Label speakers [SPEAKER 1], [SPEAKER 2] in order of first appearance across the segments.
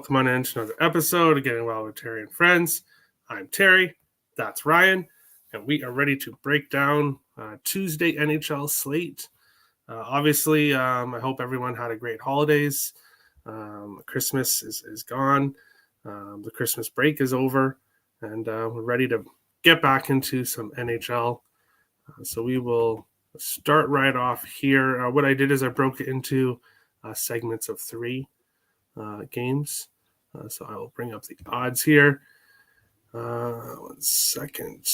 [SPEAKER 1] welcome on into another episode of Getting Well with Terry and Friends. I'm Terry, that's Ryan, and we are ready to break down Tuesday NHL slate. Obviously, I hope everyone had a great holidays. Christmas is gone. The Christmas break is over, and we're ready to get back into some NHL. So we will start right off here. What I did is I broke it into segments of three games. So I will bring up the odds here. 1 second.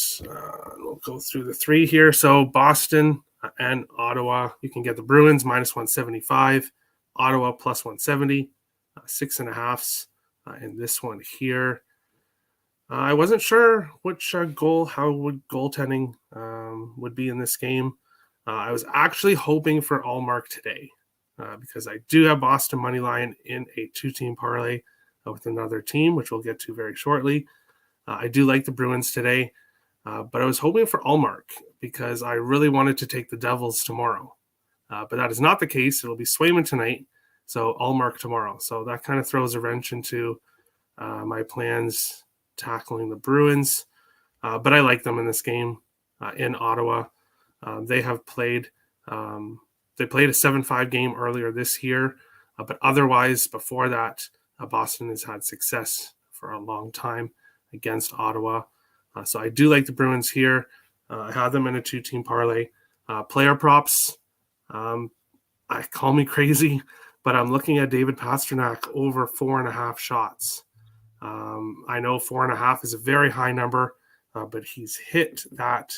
[SPEAKER 1] We'll go through the three here. So Boston and Ottawa. You can get the Bruins minus 175, Ottawa plus 170, 6.5s in this one here. I wasn't sure which how would goaltending would be in this game. I was actually hoping for Allmark today. Because I do have Boston money line in a two-team parlay with another team, which we'll get to very shortly. I do like the Bruins today, but I was hoping for Allmark because I really wanted to take the Devils tomorrow. But that is not the case. It'll be Swayman tonight, so Allmark tomorrow. So that kind of throws a wrench into my plans tackling the Bruins. But I like them in this game in Ottawa. They have played... They played a 7-5 game earlier this year, but otherwise, before that, Boston has had success for a long time against Ottawa. So I do like the Bruins here. I have them in a two-team parlay. Player props, I call me crazy, but I'm looking at David Pastrnak over 4.5 shots. I know 4.5 is a very high number, but he's hit that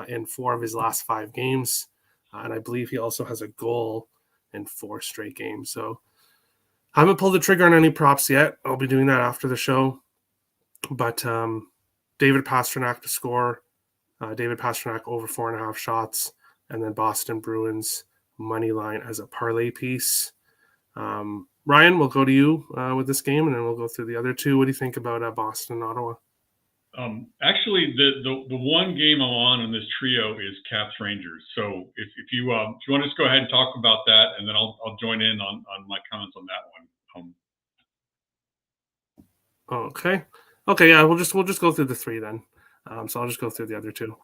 [SPEAKER 1] in 4 of his last 5 games. And I believe he also has a goal in 4 straight games. So I haven't pulled the trigger on any props yet. I'll be doing that after the show. But David Pastrnak to score, David Pastrnak over 4.5 shots, and then Boston Bruins money line as a parlay piece. Ryan, we'll go to you with this game, and then we'll go through the other two. What do you think about Boston and Ottawa?
[SPEAKER 2] Actually, the one game I'm on in this trio is Caps Rangers. So if you want to just go ahead and talk about that, and then I'll join in on my comments on that
[SPEAKER 1] one. Okay, yeah, we'll just go through the three then. So I'll just go through the other two.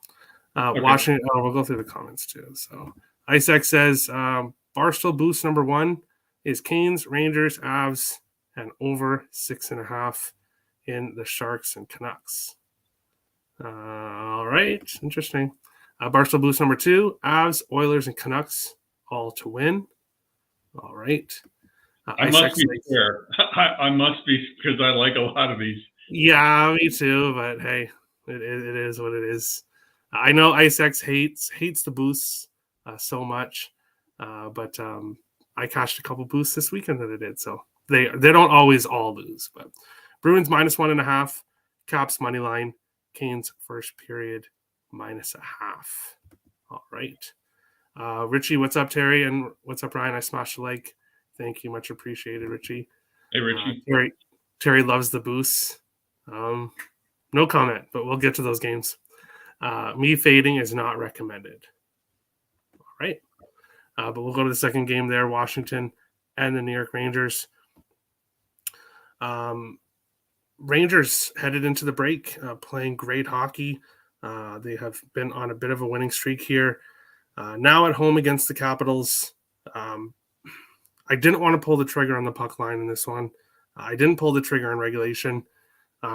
[SPEAKER 1] Okay. Washington. We'll go through the comments too. So Isaac says Barstool boost number 1 is Canes, Rangers, Avs, and over 6.5 in the Sharks and Canucks. All right, interesting. Barstool boost number 2, Avs, Oilers, and Canucks, all to win. All right.
[SPEAKER 2] I must be fair. I must be, because I like a lot of these.
[SPEAKER 1] Yeah, me too, but hey, it is what it is. I know IceX hates the boosts so much, but I cashed a couple boosts this weekend that I did, so they don't always all lose. But Bruins minus 1.5, Caps money line, Canes first period minus 0.5. All right. Richie, what's up, Terry? And what's up, Ryan? I smashed the like. Thank you. Much appreciated, Richie.
[SPEAKER 2] Hey, Richie.
[SPEAKER 1] Terry loves the boosts. No comment, but we'll get to those games. Me fading is not recommended. All right. But we'll go to the second game there, Washington and the New York Rangers. Rangers headed into the break, playing great hockey. They have been on a bit of a winning streak here. Now at home against the Capitals. I didn't want to pull the trigger on the puck line in this one. I didn't pull the trigger on regulation.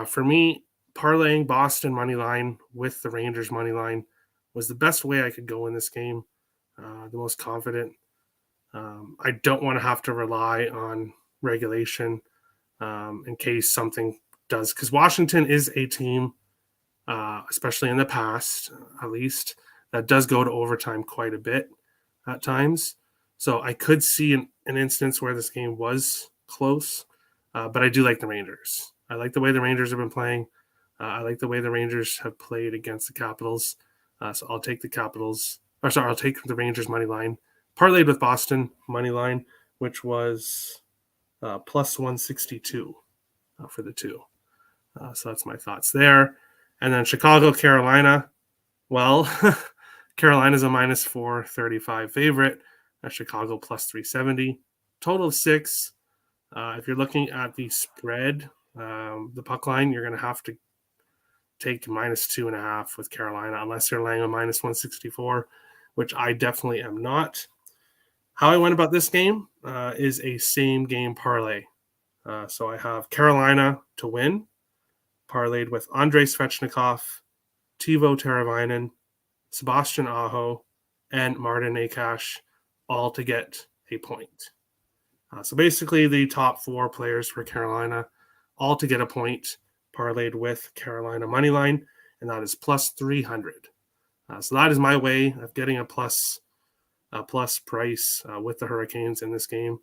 [SPEAKER 1] For me, parlaying Boston money line with the Rangers money line was the best way I could go in this game. The most confident. I don't want to have to rely on regulation in case something does, because Washington is a team, especially in the past, at least, that does go to overtime quite a bit at times. So I could see an instance where this game was close, but I do like the Rangers. I like the way the Rangers have been playing. I like the way the Rangers have played against the Capitals. So I'll take the Capitals. I'll take the Rangers money line, parlayed with Boston money line, which was plus 162 for the two. So that's my thoughts there. And then Chicago, Carolina. Well, Carolina's a minus 435 favorite. Chicago plus 370. Total of 6. If you're looking at the spread, the puck line, you're going to have to take -2.5 with Carolina, unless you're laying a -164, which I definitely am not. How I went about this game is a same game parlay. So I have Carolina to win, parlayed with Andrei Svechnikov, Teuvo Teravainen, Sebastian Aho, and Martin Akash, all to get a point. So basically, the top 4 players for Carolina, all to get a point, parlayed with Carolina money line, and that is plus 300. So that is my way of getting a plus price with the Hurricanes in this game.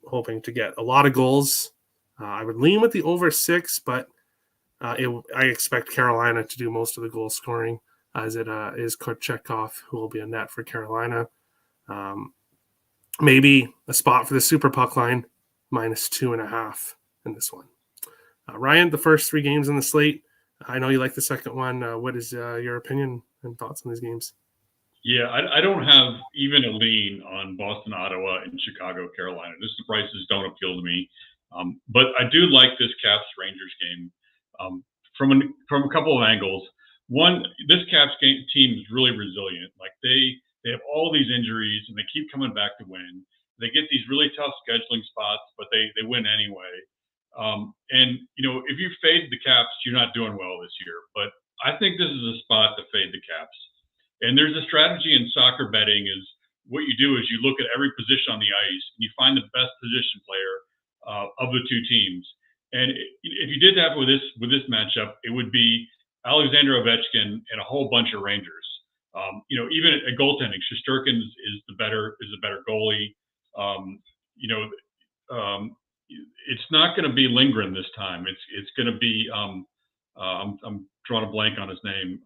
[SPEAKER 1] Hoping to get a lot of goals. I would lean with the over 6, but I expect Carolina to do most of the goal scoring, as it is Kochetkov, who will be a net for Carolina. Maybe a spot for the super puck line, -2.5 in this one. Ryan, the first 3 games in the slate. I know you like the second one. What is your opinion and thoughts on these games?
[SPEAKER 2] Yeah, I don't have even a lean on Boston, Ottawa, and Chicago, Carolina. Just the prices don't appeal to me. But I do like this Caps Rangers game from a couple of angles. One, this Caps team is really resilient. Like they have all these injuries and they keep coming back to win. They get these really tough scheduling spots, but they win anyway. And if you fade the Caps, you're not doing well this year. But I think this is a spot to fade the Caps. And there's a strategy in soccer betting is what you do is you look at every position on the ice and you find the best position player of the 2 teams. And if you did that with this matchup, it would be Alexander Ovechkin and a whole bunch of Rangers. Even at goaltending, Shesterkin is the better goalie. It's not going to be Lindgren this time. It's going to be I'm drawing a blank on his name.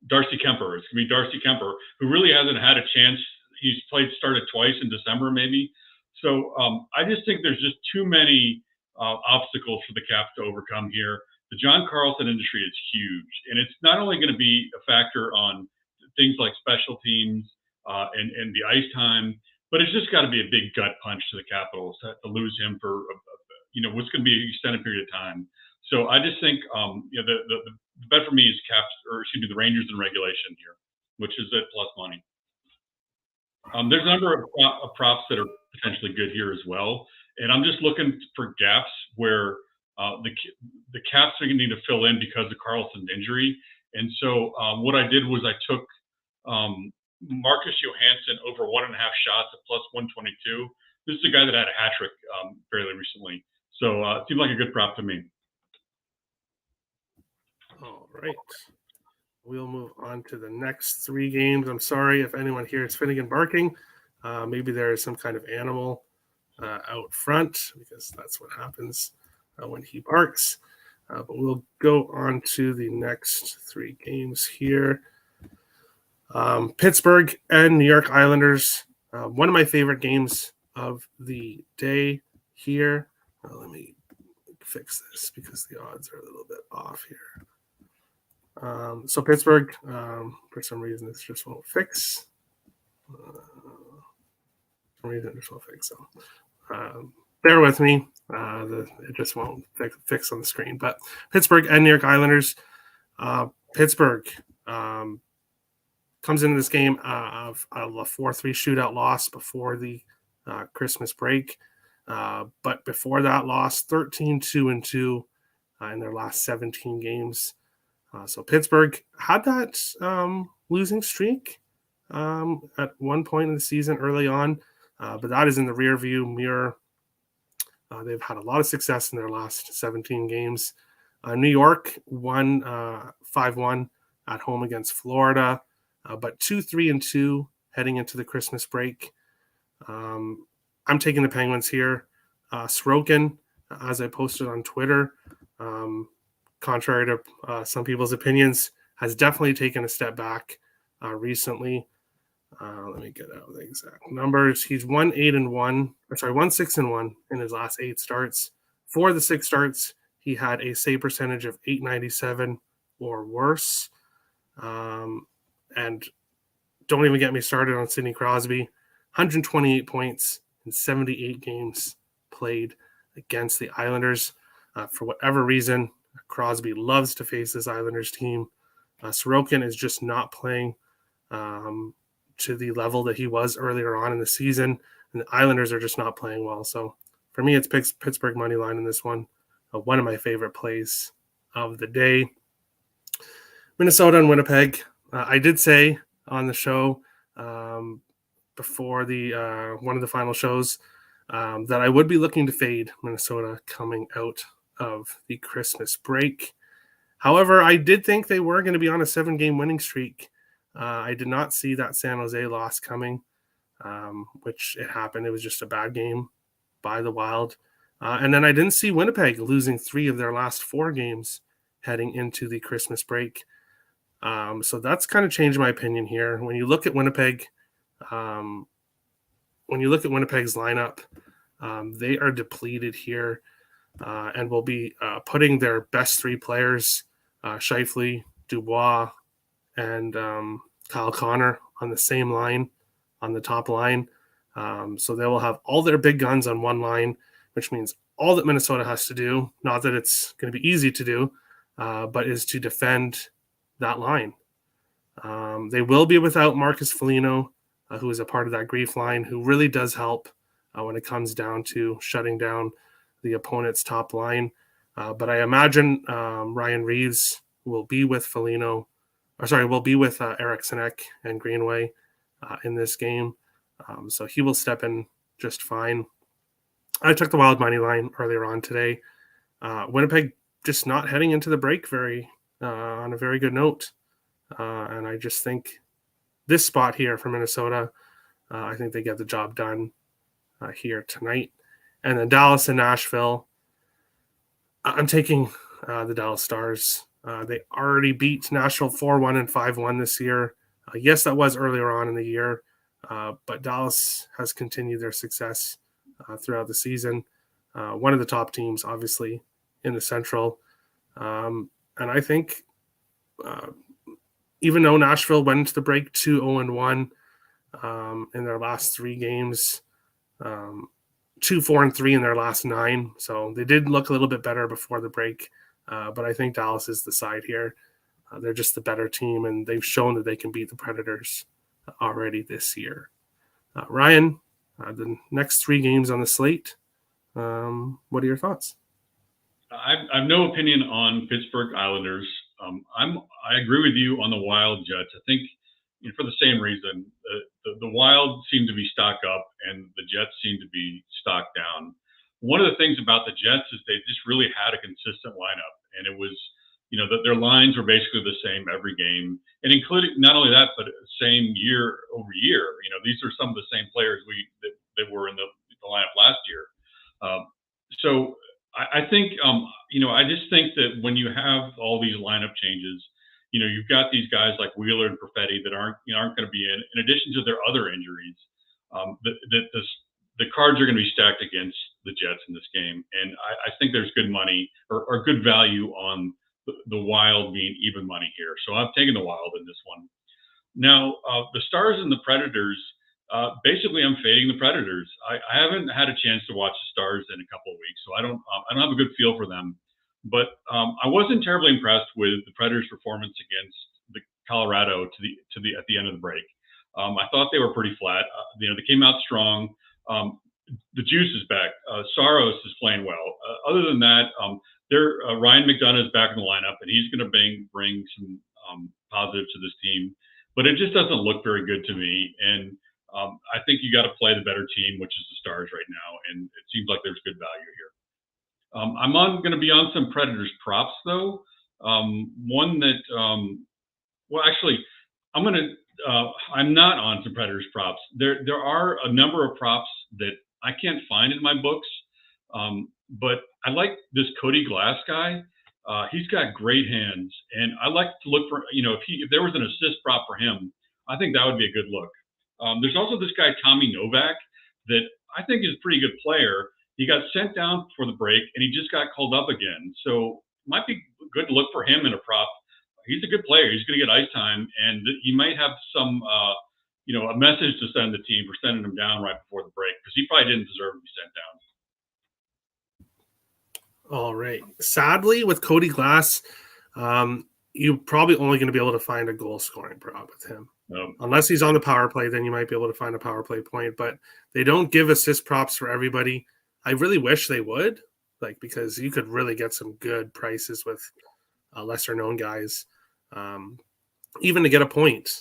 [SPEAKER 2] Darcy Kemper. It's going to be Darcy Kemper, who really hasn't had a chance. He's started twice in December, maybe. So I just think there's just too many obstacles for the Caps to overcome here. The John Carlson industry is huge, and it's not only going to be a factor on things like special teams and the ice time, but it's just got to be a big gut punch to the Capitals to lose him for what's going to be an extended period of time. So I just think the bet for me is the Rangers in regulation here, which is at plus money. There's a number of props that are potentially good here as well, and I'm just looking for gaps where the Caps are going to need to fill in because of Carlson's injury. And so what I did was I took Marcus Johansson over 1.5 shots at plus 122. This is a guy that had a hat trick fairly recently, so it seemed like a good prop to me.
[SPEAKER 1] All right. We'll move on to the next 3 games. I'm sorry if anyone hears Finnegan barking. Maybe there is some kind of animal out front, because that's what happens when he barks. But we'll go on to the next 3 games here. Pittsburgh and New York Islanders. One of my favorite games of the day here. Let me fix this because the odds are a little bit off here. So Pittsburgh, for some reason, this just won't fix. So bear with me. It just won't fix on the screen. But Pittsburgh and New York Islanders. Pittsburgh comes into this game of a 4-3 shootout loss before the Christmas break. But before that loss, 13-2-2 in their last 17 games. So Pittsburgh had that losing streak at one point in the season early on, but that is in the rearview mirror. They've had a lot of success in their last 17 games. New York won 5-1 at home against Florida, but 2-3-2 heading into the Christmas break. I'm taking the Penguins here. Sorokin, as I posted on Twitter, contrary to some people's opinions, has definitely taken a step back recently. Let me get out the exact numbers. He's won 6-1 in his last 8 starts. For the 6 starts, he had a save percentage of .897 or worse. And don't even get me started on Sidney Crosby. 128 points in 78 games played against the Islanders. For whatever reason, Crosby loves to face this Islanders team. Sorokin is just not playing to the level that he was earlier on in the season, and the Islanders are just not playing well. So for me, it's Pittsburgh money line in this one. One of my favorite plays of the day. Minnesota and Winnipeg. I did say on the show before the one of the final shows that I would be looking to fade Minnesota coming out of the Christmas break. However, I did think they were going to be on a 7-game winning streak. I did not see that San Jose loss coming, which it happened. It was just a bad game by the Wild. And then I didn't see Winnipeg losing 3 of their last 4 games heading into the Christmas break. So that's kind of changed my opinion here. When you look at Winnipeg, Winnipeg's lineup, they are depleted here and will be putting their best 3 players, Scheifele, Dubois, and Kyle Connor on the same line, on the top line. So they will have all their big guns on one line, which means all that Minnesota has to do, not that it's going to be easy to do, but is to defend that line. They will be without Marcus Foligno, who is a part of that grief line, who really does help when it comes down to shutting down the opponent's top line. But I imagine Ryan Reeves will be with Eric Sinek and Greenway in this game. So he will step in just fine. I took the Wild money line earlier on today. Winnipeg just not heading into the break on a very good note. And I just think this spot here for Minnesota, I think they get the job done here tonight. And then Dallas and Nashville, I'm taking the Dallas Stars. They already beat Nashville 4-1 and 5-1 this year. Yes, that was earlier on in the year, but Dallas has continued their success throughout the season. One of the top teams, obviously, in the Central. And I think even though Nashville went into the break 2-0-1 in their last 3 games, 2-4-3 in their last 9. So they did look a little bit better before the break. But I think Dallas is the side here. They're just the better team, and they've shown that they can beat the Predators already this year. Ryan, the next 3 games on the slate, what are your thoughts?
[SPEAKER 2] I have no opinion on Pittsburgh Islanders. I agree with you on the Wild Jets. I think for the same reason, the Wild seem to be stocked up and the Jets seem to be stocked down. One of the things about the Jets is they just really had a consistent lineup, and it was, that their lines were basically the same every game, and including not only that, but same year over year. These are some of the same players that were in the lineup last year. So I think, I just think that when you have all these lineup changes, you've got these guys like Wheeler and Perfetti that aren't going to be in addition to their other injuries. The cards are going to be stacked against the Jets in this game, and I think there's good money or good value on the Wild being even money here. So I'm taking the Wild in this one. Now, the Stars and the Predators. Basically, I'm fading the Predators. I haven't had a chance to watch the Stars in a couple of weeks, so I don't have a good feel for them. But I wasn't terribly impressed with the Predators' performance against the Colorado at the end of the break. I thought they were pretty flat. They came out strong. The juice is back. Saros is playing well. Other than that, Ryan McDonough is back in the lineup, and he's going to bring some positive to this team. But it just doesn't look very good to me. And I think you got to play the better team, which is the Stars right now, and it seems like there's good value here. I'm going to be on some Predators props though. One that, I'm not on some Predators props. There are a number of props that I can't find in my books, but I like this Cody Glass guy. He's got great hands, and I like to look for if there was an assist prop for him, I think that would be a good look. There's also this guy, Tommy Novak, that I think is a pretty good player. He got sent down for the break, and he just got called up again. So it might be good to look for him in a prop. He's a good player. He's going to get ice time, and he might have some a message to send the team for sending him down right before the break, because he probably didn't deserve to be sent down.
[SPEAKER 1] All right. Sadly, with Cody Glass, you're probably only going to be able to find a goal scoring prop with him. Unless he's on the power play, then you might be able to find a power play point. But they don't give assist props for everybody. I really wish they would, because you could really get some good prices with lesser known guys, even to get a point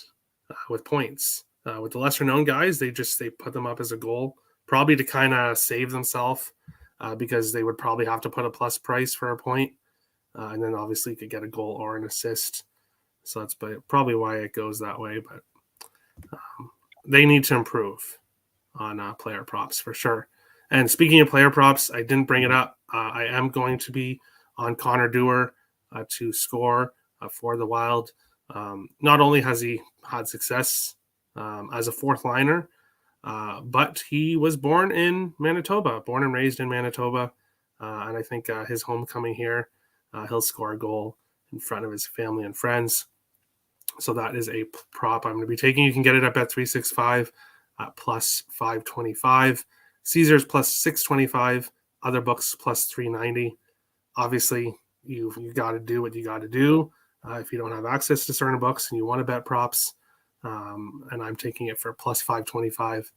[SPEAKER 1] with points. With the lesser known guys, they put them up as a goal, probably to kind of save themselves, because they would probably have to put a plus price for a point, and then obviously you could get a goal or an assist. So that's probably why it goes that way. But they need to improve on player props for sure. And speaking of player props, I didn't bring it up. I am going to be on Connor Dewar to score for the Wild. Not only has he had success as a fourth liner, but he was born and raised in Manitoba. And I think his homecoming here, he'll score a goal in front of his family and friends. So that is a prop I'm going to be taking. You can get it up at Bet365 at plus 525. Caesars plus 625. Other books plus 390. Obviously, you got to do what you got to do if you don't have access to certain books and you want to bet props. And I'm taking it for plus 525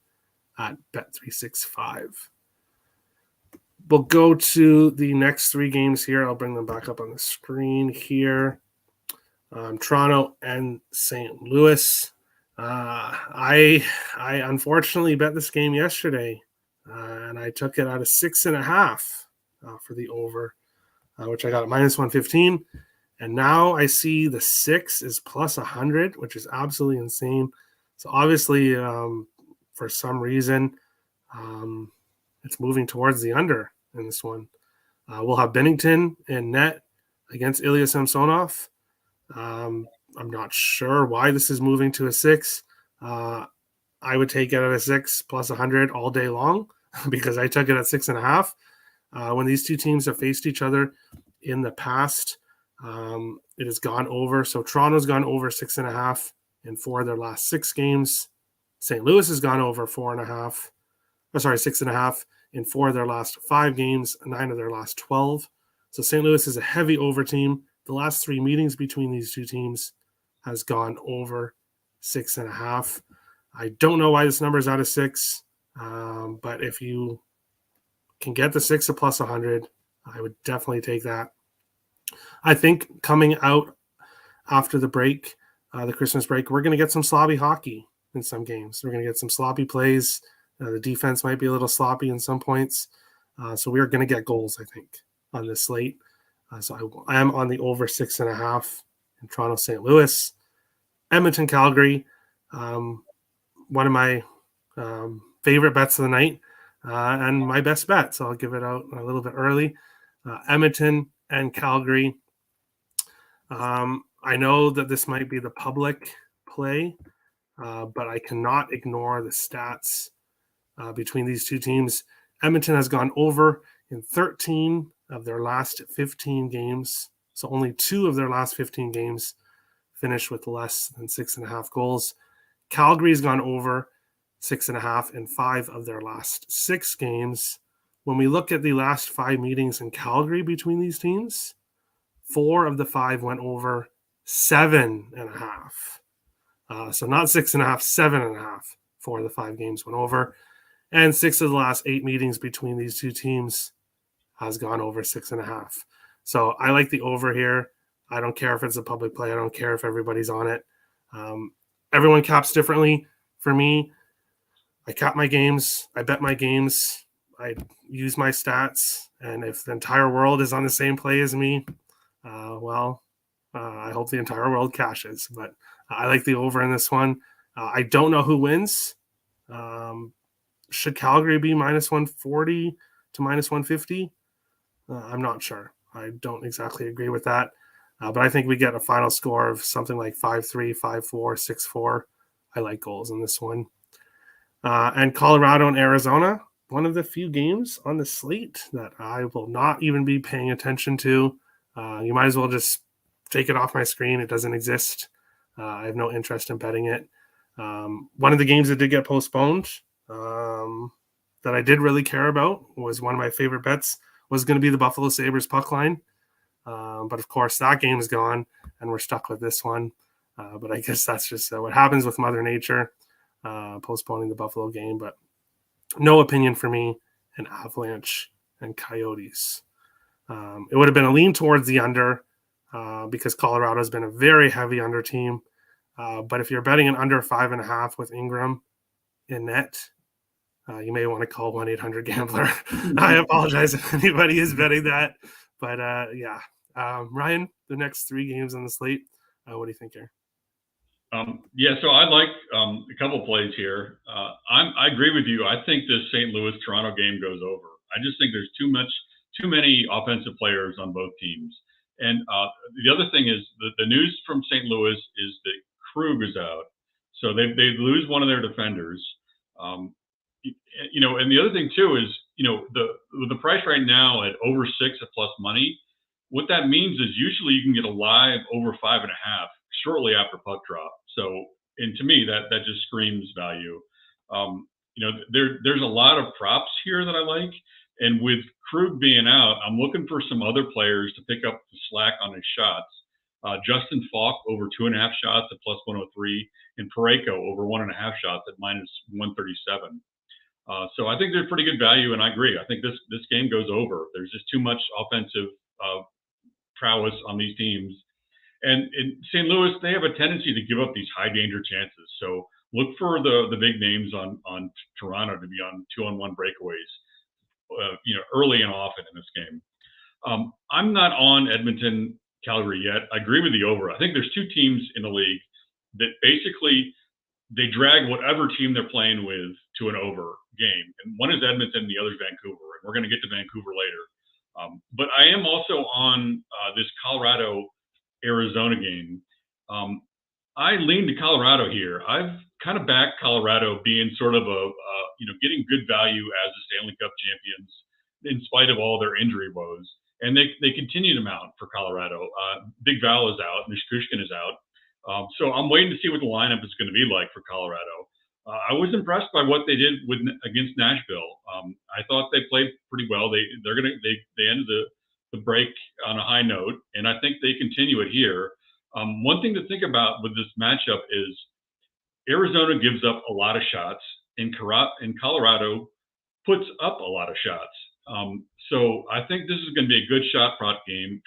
[SPEAKER 1] at Bet365. We'll go to the next three games here. I'll bring them back up on the screen here. Toronto and St. Louis. I unfortunately bet this game yesterday, and I took it out of 6.5 for the over, which I got at minus 115. And now I see the 6 is plus 100, which is absolutely insane. So obviously, for some reason, it's moving towards the under in this one. We'll have Binnington in net against Ilya Samsonov. I'm not sure why this is moving to a 6. I would take it at a 6 plus 100 all day long because I took it at 6.5. When these two teams have faced each other in the past, it has gone over. So Toronto's gone over 6.5 in 4 of their last 6 games. St. Louis has gone over 6.5 in 4 of their last 5 games, 9 of their last 12. So St. Louis is a heavy over team. The last 3 meetings between these two teams has gone over 6.5. I don't know why this number is out of 6, but if you can get the 6 at plus 100, I would definitely take that. I think coming out after the break, the Christmas break, we're going to get some sloppy hockey in some games. We're going to get some sloppy plays. The defense might be a little sloppy in some points. So we are going to get goals, I think, on this slate. So I am on the over 6.5 in Toronto, St. Louis. Edmonton, Calgary, one of my favorite bets of the night and my best bet. So I'll give it out a little bit early. Edmonton and Calgary. I know that this might be the public play, but I cannot ignore the stats between these two teams. Edmonton has gone over in 13 of their last 15 games. So only 2 of their last 15 games finished with less than 6.5 goals. Calgary's gone over 6.5 in 5 of their last 6 games. When we look at the last 5 meetings in Calgary between these teams, 4 of the 5 went over 7.5. So not 6.5, 7.5. 4 of the 5 games went over. And 6 of the last 8 meetings between these two teams has gone over 6.5. So I like the over here. I don't care if it's a public play. I don't care if everybody's on it. Everyone caps differently. For me, I cap my games. I bet my games. I use my stats. And if the entire world is on the same play as me, I hope the entire world cashes. But I like the over in this one. I don't know who wins. Should Calgary be minus 140 to minus 150? I'm not sure. I don't exactly agree with that. But I think we get a final score of something like 5-3, 5-4, 6-4. I like goals in this one. And Colorado and Arizona, one of the few games on the slate that I will not even be paying attention to. You might as well just take it off my screen. It doesn't exist. I have no interest in betting it. One of the games that did get postponed that I did really care about was one of my favorite bets was going to be the Buffalo Sabres puck line. But of course, that game is gone, and we're stuck with this one. But I guess that's just what happens with Mother Nature, postponing the Buffalo game. But no opinion for me in Avalanche and Coyotes. It would have been a lean towards the under because Colorado's been a very heavy under team. But if you're betting an under 5.5 with Ingram in net, you may want to call 1-800-GAMBLER. I apologize if anybody is betting that. But yeah. Ryan, the next 3 games on the slate, what do you think here?
[SPEAKER 2] Yeah, so I like a couple plays here. I agree with you. I think this St. Louis-Toronto game goes over. I just think there's too many offensive players on both teams. And the other thing is the news from St. Louis is that Krug is out. So they lose one of their defenders. And the other thing too is, the price right now at over 6 at plus money, what that means is usually you can get a live over 5.5 shortly after puck drop. So, and to me, that just screams value. There's a lot of props here that I like. And with Krug being out, I'm looking for some other players to pick up the slack on his shots. Justin Falk over 2.5 shots at plus 103, and Parayko over 1.5 shots at minus 137. So I think they're pretty good value, and I agree. I think this game goes over. There's just too much offensive prowess on these teams. And in St. Louis, they have a tendency to give up these high danger chances. So look for the big names on Toronto to be on 2-on-1 breakaways, early and often in this game. I'm not on Edmonton, Calgary yet. I agree with the over. I think there's 2 teams in the league that basically they drag whatever team they're playing with to an over game. And one is Edmonton, the other is Vancouver. And we're going to get to Vancouver later. But I am also on this Colorado-Arizona game. I lean to Colorado here. I've kind of backed Colorado being sort of getting good value as the Stanley Cup champions in spite of all their injury woes. And they continue to mount for Colorado. Big Val is out. Nichushkin is out. So I'm waiting to see what the lineup is going to be like for Colorado. I was impressed by what they did against Nashville. I thought they played pretty well. They ended the break on a high note, and I think they continue it here. One thing to think about with this matchup is Arizona gives up a lot of shots, and Colorado puts up a lot of shots. So I think this is going to be a good shot prop game.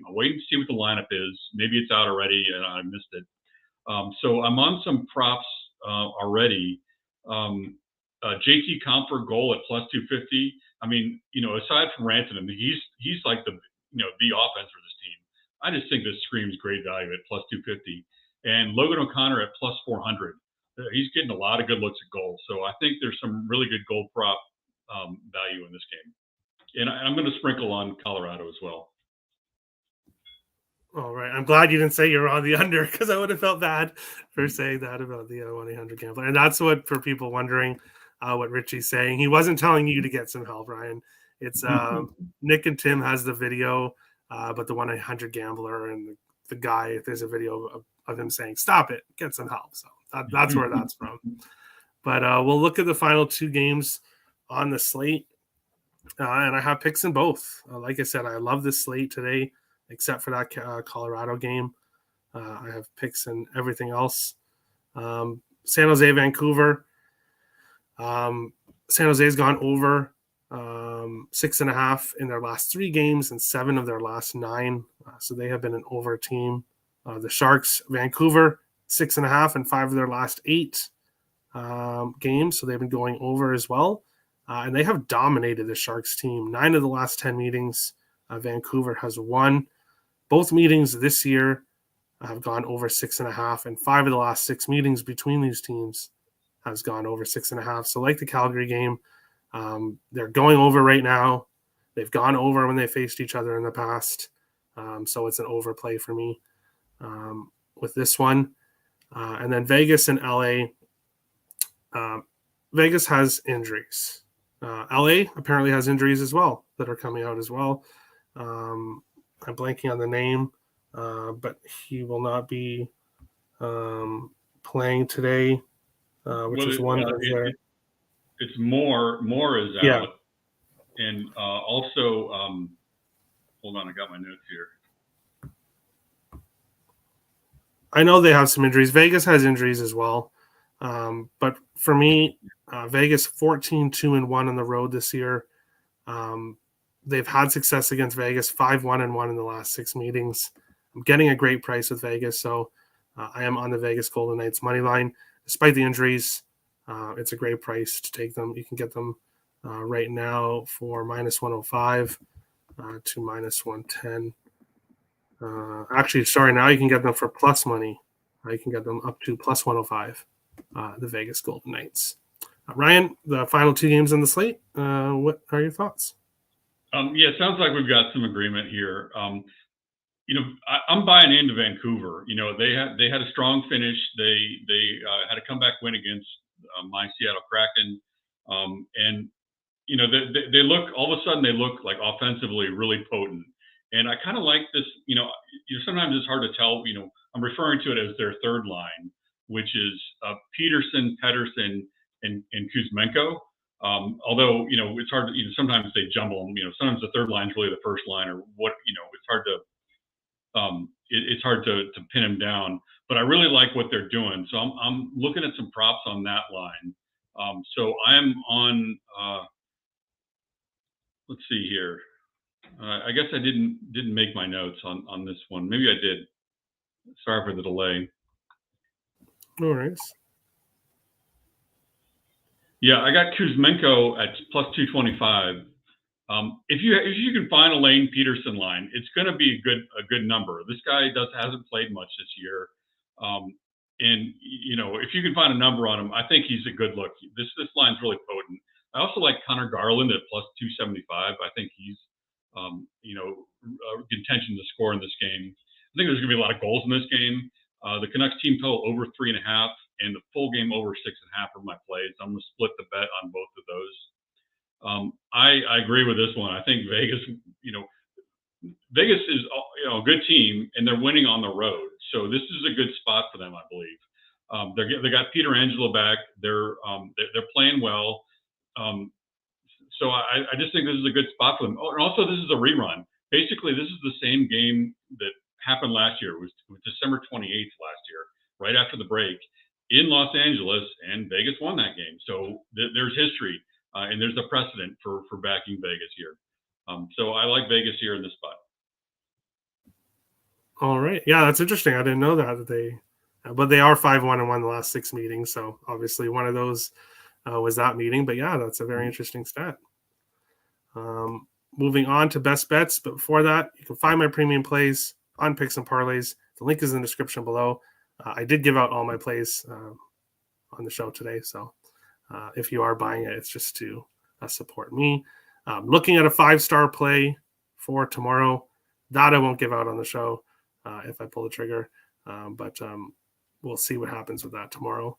[SPEAKER 2] I'm waiting to see what the lineup is. Maybe it's out already and I missed it. So I'm on some props already. JT Compher goal at plus 250. I mean, aside from Rantanen, he's like the offense for this team. I just think this screams great value at plus 250. And Logan O'Connor at plus 400. He's getting a lot of good looks at goals. So I think there's some really good goal prop value in this game. And I'm going to sprinkle on Colorado as well.
[SPEAKER 1] All right. I'm glad you didn't say you were on the under because I would have felt bad for saying that about the 1-800-GAMBLER. And that's what, for people wondering what Richie's saying. He wasn't telling you to get some help, Ryan. It's Nick and Tim has the video, but the 1-800-GAMBLER and the guy, there's a video of him saying, stop it, get some help. So that's where that's from. But we'll look at the final 2 games on the slate. And I have picks in both. Like I said, I love this slate today, except for that Colorado game. I have picks in everything else. San Jose, Vancouver. San Jose's gone over 6.5 in their last 3 games and 7 of their last 9. So they have been an over team. The Sharks, Vancouver, 6.5 in 5 of their last 8 games. So they've been going over as well. And they have dominated the Sharks team. 9 of the last 10 meetings, Vancouver has won. Both meetings this year have gone over 6.5, and 5 of the last 6 meetings between these teams has gone over 6.5. So like the Calgary game, they're going over right now. They've gone over when they faced each other in the past. So it's an overplay for me with this one. And then Vegas and LA. Vegas has injuries. LA apparently has injuries as well that are coming out as well. I'm blanking on the name, but he will not be playing today, which is one that was there.
[SPEAKER 2] It's Moore. Moore is out.
[SPEAKER 1] Yeah.
[SPEAKER 2] And also, hold on, I got my notes here.
[SPEAKER 1] I know they have some injuries. Vegas has injuries as well. But for me, Vegas 14-2-1 on the road this year. They've had success against Vegas, 5-1-1 in the last 6 meetings. I'm getting a great price with Vegas, so I am on the Vegas Golden Knights money line. Despite the injuries, it's a great price to take them. You can get them right now for -105 to -110. Actually, sorry, now you can get them for plus money. You can get them up to +105, the Vegas Golden Knights. Ryan, the final 2 games on the slate, what are your thoughts?
[SPEAKER 2] Yeah, it sounds like we've got some agreement here. I'm buying into Vancouver. They had a strong finish. They had a comeback win against my Seattle Kraken, and they look, all of a sudden they look like offensively really potent. And I kind of like this. Sometimes it's hard to tell. I'm referring to it as their third line, which is Peterson, Pettersson, and Kuzmenko. Although it's hard to, sometimes they jumble them. Sometimes the third line is really the first line, or what. It's hard to it's hard to pin them down. But I really like what they're doing. So I'm looking at some props on that line. So I'm on. Let's see here. I guess I didn't make my notes on this one. Maybe I did. Sorry for the delay.
[SPEAKER 1] No worries.
[SPEAKER 2] Yeah, I got Kuzmenko at +225. If you can find a Lane Peterson line, it's going to be a good number. This guy hasn't played much this year, and if you can find a number on him, I think he's a good look. This line's really potent. I also like Connor Garland at +275. I think he's intention to score in this game. I think there's going to be a lot of goals in this game. The Canucks team total over 3.5 and the full game over 6.5 are my plays. I'm going to split the bet on both of those. I agree with this one. I think Vegas, Vegas is a good team and they're winning on the road. So this is a good spot for them, I believe. They got Peter Angelo back. They're playing well. So I just think this is a good spot for them. Oh, and also this is a rerun. Basically, this is the same game that happened last year. It was December 28th last year, right after the break in Los Angeles, and Vegas won that game. So there's history and there's a precedent for backing Vegas here. So I like Vegas here in this spot.
[SPEAKER 1] All right. Yeah, that's interesting. I didn't know that but they are 5-1-1 the last 6 meetings. So obviously one of those was that meeting. But yeah, that's a very interesting stat. Moving on to best bets, but before that, you can find my premium plays on Picks and Parlays. The link is in the description below. I did give out all my plays on the show today, so if you are buying it, it's just to support me. Looking at a 5-star play for tomorrow that I won't give out on the show if I pull the trigger, but we'll see what happens with that tomorrow.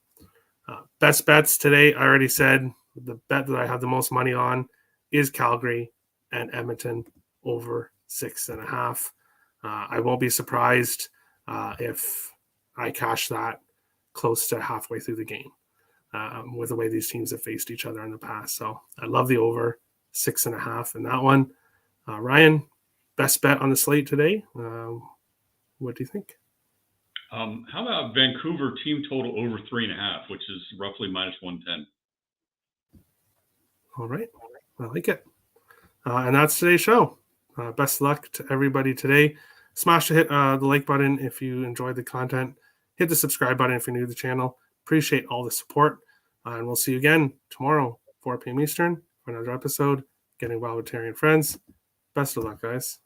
[SPEAKER 1] Best bets today, I already said the bet that I have the most money on is Calgary and Edmonton over 6.5. I won't be surprised if I cash that close to halfway through the game with the way these teams have faced each other in the past. So I love the over 6.5 in that one. Ryan, best bet on the slate today. What do you think?
[SPEAKER 2] How about Vancouver team total over 3.5, which is roughly -110?
[SPEAKER 1] All right. I like it. And that's today's show. Best luck to everybody today. Smash the like button if you enjoyed the content. Hit the subscribe button if you're new to the channel. Appreciate all the support. And we'll see you again tomorrow, 4 p.m. Eastern, for another episode. Getting Wild with Terry and Friends. Best of luck, guys.